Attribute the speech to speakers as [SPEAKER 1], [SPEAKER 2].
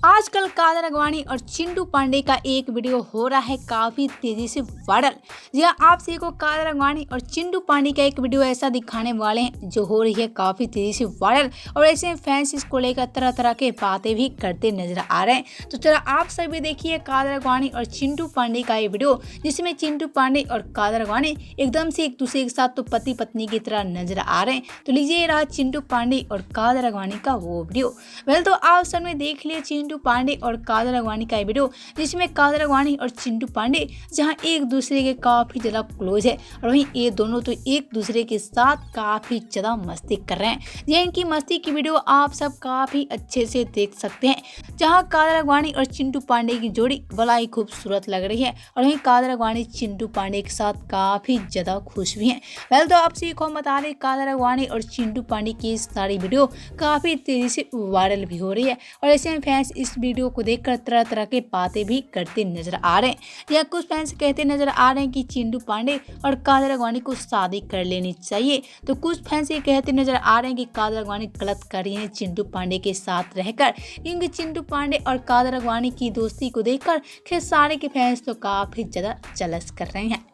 [SPEAKER 1] आजकल कादर अगवानी और चिंटू पांडे का एक वीडियो हो रहा है काफी तेजी से वायरल। जी हाँ, आप सभी को कादर अगवानी और चिंटू पांडे का एक वीडियो ऐसा दिखाने वाले हैं जो हो रही है काफी तेजी से वायरल, और ऐसे में फैंस इसको लेकर तरह तरह के बातें भी करते नजर आ रहे हैं। तो चलो आप सभी देखिए कादर अगवानी और चिंटू पांडे का ये वीडियो, जिसमें चिंटू पांडे और कादर अगवानी एकदम से एक दूसरे के साथ तो पति पत्नी की तरह नजर आ रहे हैं। तो लीजिए रहा चिंटू पांडे और कादर अगवानी का वो वीडियो। वेल तो आप सब ने देख लिया चिंटू पांडे और कादर अगवानी का वीडियो, जिसमें कादर अगवानी और चिंटू पांडे जहां एक दूसरे के काफी ज्यादा क्लोज है, और वहीं ये दोनों तो एक दूसरे के साथ काफी ज्यादा मस्ती कर रहे हैं। ये इनकी मस्ती की वीडियो आप सब काफी अच्छे से देख सकते हैं, जहां कादर अगवानी और चिंटू पांडे की जोड़ी बड़ा ही खूबसूरत लग रही है, और वहीं कादर अगवानी चिंटू पांडे के साथ काफी ज्यादा खुश भी हैं। वेल तो आप सभी को बता दें कादर अगवानी और चिंटू पांडे की सारी वीडियो काफी तेजी से वायरल भी हो रही है, और ऐसे में फैंस इस वीडियो को देखकर तरह तरह के बातें भी करते नजर आ रहे हैं। या कुछ फैंस कहते नजर आ रहे हैं कि चिंटू पांडे और कादर अगवानी को शादी कर लेनी चाहिए, तो कुछ फैंस ये कहते नजर आ रहे हैं कि कादर अगवानी गलत कर रही है चिंटू पांडे के साथ रहकर, क्योंकि चिंटू पांडे और कादर अगवानी की दोस्ती को देखकर खेसारी के फैंस तो काफी ज्यादा जलस कर रहे हैं।